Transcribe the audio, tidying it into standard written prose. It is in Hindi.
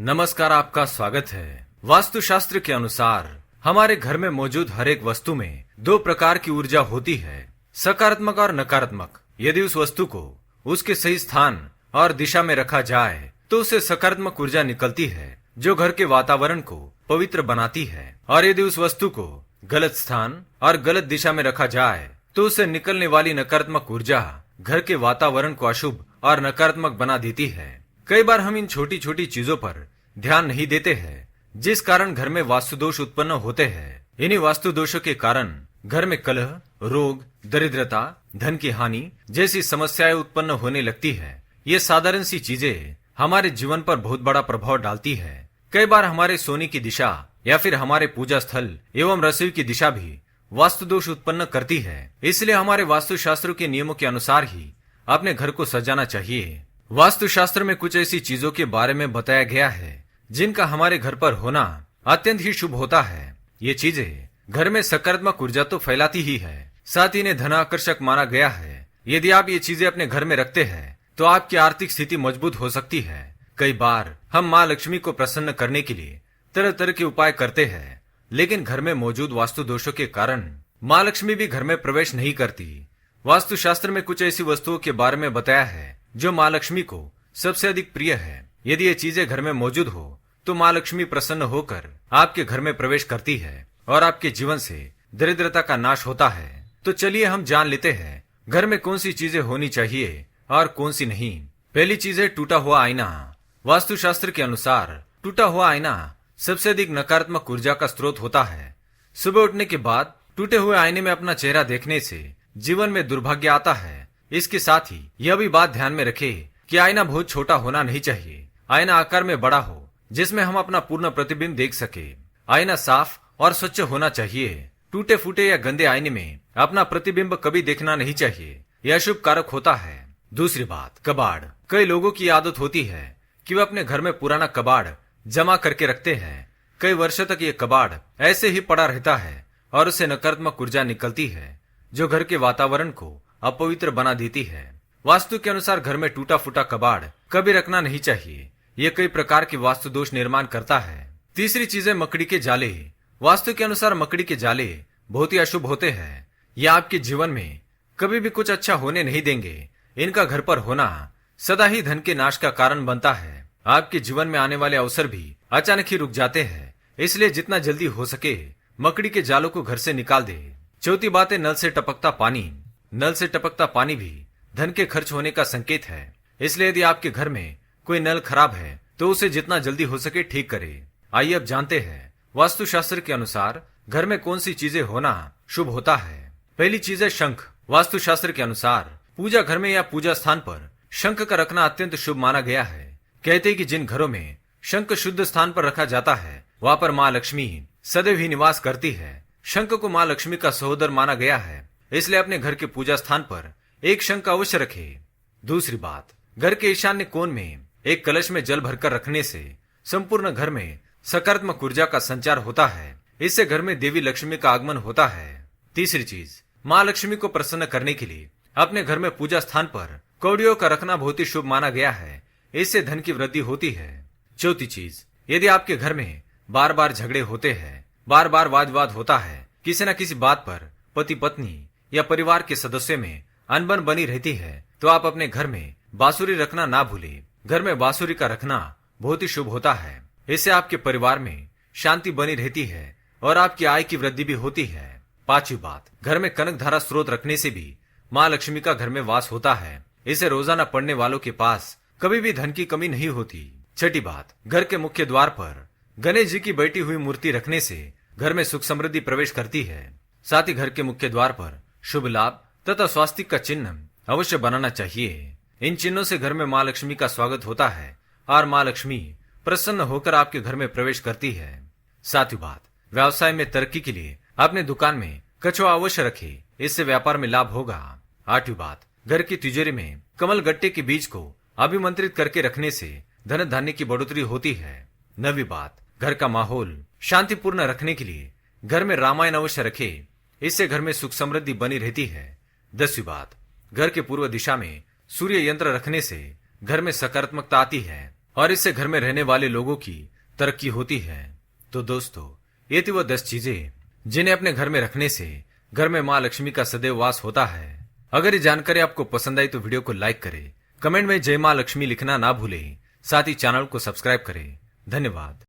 नमस्कार, आपका स्वागत है। वास्तुशास्त्र के अनुसार हमारे घर में मौजूद हर एक वस्तु में दो प्रकार की ऊर्जा होती है, सकारात्मक और नकारात्मक। यदि उस वस्तु को उसके सही स्थान और दिशा में रखा जाए तो उससे सकारात्मक ऊर्जा निकलती है जो घर के वातावरण को पवित्र बनाती है, और यदि उस वस्तु को गलत स्थान और गलत दिशा में रखा जाए तो उससे निकलने वाली नकारात्मक ऊर्जा घर के वातावरण को अशुभ और नकारात्मक बना देती है। कई बार हम इन छोटी छोटी चीजों पर ध्यान नहीं देते हैं, जिस कारण घर में वास्तु दोष उत्पन्न होते हैं। इन्हीं वास्तु दोषों के कारण घर में कलह, रोग, दरिद्रता, धन की हानि जैसी समस्याएं उत्पन्न होने लगती है। ये साधारण सी चीजें हमारे जीवन पर बहुत बड़ा प्रभाव डालती है। कई बार हमारे सोने की दिशा या फिर हमारे पूजा स्थल एवं रसोई की दिशा भी वास्तु दोष उत्पन्न करती है। इसलिए हमारे वास्तुशास्त्र के नियमों के अनुसार ही अपने घर को सजाना चाहिए। वास्तुशास्त्र में कुछ ऐसी चीजों के बारे में बताया गया है जिनका हमारे घर पर होना अत्यंत ही शुभ होता है। ये चीजें घर में सकारात्मक ऊर्जा तो फैलाती ही है, साथ ही इन्हें धनाकर्षक माना गया है। यदि आप ये चीजें अपने घर में रखते हैं तो आपकी आर्थिक स्थिति मजबूत हो सकती है। कई बार हम माँ लक्ष्मी को प्रसन्न करने के लिए तरह तरह के उपाय करते हैं, लेकिन घर में मौजूद वास्तु दोषों के कारण माँ लक्ष्मी भी घर में प्रवेश नहीं करती। वास्तुशास्त्र में कुछ ऐसी वस्तुओं के बारे में बताया है जो माँ लक्ष्मी को सबसे अधिक प्रिय है। यदि ये चीजें घर में मौजूद हो तो माँ लक्ष्मी प्रसन्न होकर आपके घर में प्रवेश करती है और आपके जीवन से दरिद्रता का नाश होता है। तो चलिए हम जान लेते हैं घर में कौन सी चीजें होनी चाहिए और कौन सी नहीं। पहली चीज है टूटा हुआ आईना। वास्तुशास्त्र के अनुसार टूटा हुआ आईना सबसे अधिक नकारात्मक ऊर्जा का स्रोत होता है। सुबह उठने के बाद टूटे हुए आईने में अपना चेहरा देखने से जीवन में दुर्भाग्य आता है। इसके साथ ही यह भी बात ध्यान में रखें कि आईना बहुत छोटा होना नहीं चाहिए। आईना आकार में बड़ा हो जिसमें हम अपना पूर्ण प्रतिबिंब देख सके। आईना साफ और स्वच्छ होना चाहिए। टूटे फूटे या गंदे आईने में अपना प्रतिबिंब कभी देखना नहीं चाहिए, यह शुभ कारक होता है। दूसरी बात, कबाड़। कई लोगों की आदत होती है कि वे अपने घर में पुराना कबाड़ जमा करके रखते हैं। कई वर्षों तक ये कबाड़ ऐसे ही पड़ा रहता है और उससे नकारात्मक ऊर्जा निकलती है जो घर के वातावरण को अपवित्र बना देती है। वास्तु के अनुसार घर में टूटा फूटा कबाड़ कभी रखना नहीं चाहिए। ये कई प्रकार के वास्तु दोष निर्माण करता है। तीसरी चीज है मकड़ी के जाले। वास्तु के अनुसार मकड़ी के जाले बहुत ही अशुभ होते हैं। ये आपके जीवन में कभी भी कुछ अच्छा होने नहीं देंगे। इनका घर पर होना सदा ही धन के नाश का कारण बनता है। आपके जीवन में आने वाले अवसर भी अचानक ही रुक जाते हैं। इसलिए जितना जल्दी हो सके मकड़ी के जालों को घर से निकाल दे। चौथी बात है नल से टपकता पानी। नल से टपकता पानी भी धन के खर्च होने का संकेत है। इसलिए यदि आपके घर में कोई नल खराब है तो उसे जितना जल्दी हो सके ठीक करे। आइए अब जानते हैं वास्तुशास्त्र के अनुसार घर में कौन सी चीजें होना शुभ होता है। पहली चीज है शंख। वास्तुशास्त्र के अनुसार पूजा घर में या पूजा स्थान पर शंख का रखना अत्यंत शुभ माना गया है। कहते हैं कि जिन घरों में शंख शुद्ध स्थान पर रखा जाता है वहां पर माँ लक्ष्मी सदैव ही निवास करती है। शंख को माँ लक्ष्मी का सहोदर माना गया है, इसलिए अपने घर के पूजा स्थान पर एक शंख अवश्य रखे। दूसरी बात, घर के ईशान्य कोण में एक कलश में जल भरकर रखने से संपूर्ण घर में सकारात्मक ऊर्जा का संचार होता है। इससे घर में देवी लक्ष्मी का आगमन होता है। तीसरी चीज, माँ लक्ष्मी को प्रसन्न करने के लिए अपने घर में पूजा स्थान पर कौड़ियों का रखना बहुत ही शुभ माना गया है। इससे धन की वृद्धि होती है। चौथी चीज, यदि आपके घर में बार बार झगड़े होते हैं, बार बार वाद विवाद होता है, किसी न किसी बात पर पति पत्नी या परिवार के सदस्यों में अनबन बनी रहती है, तो आप अपने घर में बांसुरी रखना ना भूलें। घर में बांसुरी का रखना बहुत ही शुभ होता है। इससे आपके परिवार में शांति बनी रहती है और आपकी आय की वृद्धि भी होती है। पांचवी बात, घर में कनक धारा स्रोत रखने से भी माँ लक्ष्मी का घर में वास होता है। इसे रोजाना पढ़ने वालों के पास कभी भी धन की कमी नहीं होती। छठी बात, घर के मुख्य द्वार पर गणेश जी की बैठी हुई मूर्ति रखने से घर में सुख समृद्धि प्रवेश करती है। साथ ही घर के मुख्य द्वार पर शुभ लाभ तथा स्वास्तिक का चिन्ह अवश्य बनाना चाहिए। इन चिन्हों से घर में माँ लक्ष्मी का स्वागत होता है और माँ लक्ष्मी प्रसन्न होकर आपके घर में प्रवेश करती है। सातवीं बात, व्यवसाय में तरक्की के लिए अपने दुकान में कछुआ अवश्य रखे, इससे व्यापार में लाभ होगा। आठवीं बात, घर की तिजोरी में कमल गट्टे के बीज को अभिमंत्रित करके रखने से धन धान्य की बढ़ोतरी होती है। नवीं बात, घर का माहौल शांतिपूर्ण रखने के लिए घर में रामायण अवश्य रखे, इससे घर में सुख समृद्धि बनी रहती है। 10वीं बात, घर के पूर्व दिशा में सूर्य यंत्र रखने से घर में सकारात्मकता आती है। और इससे घर में रहने वाले लोगों की तरक्की होती है। तो दोस्तों, ये थी वो 10 चीजें जिन्हें अपने घर में रखने से घर में माँ लक्ष्मी का सदैव वास होता है। अगर ये जानकारी आपको पसंद आई तो वीडियो को लाइक करें, कमेंट में जय माँ लक्ष्मी लिखना ना भूलें, साथ ही चैनल को सब्सक्राइब करें। धन्यवाद।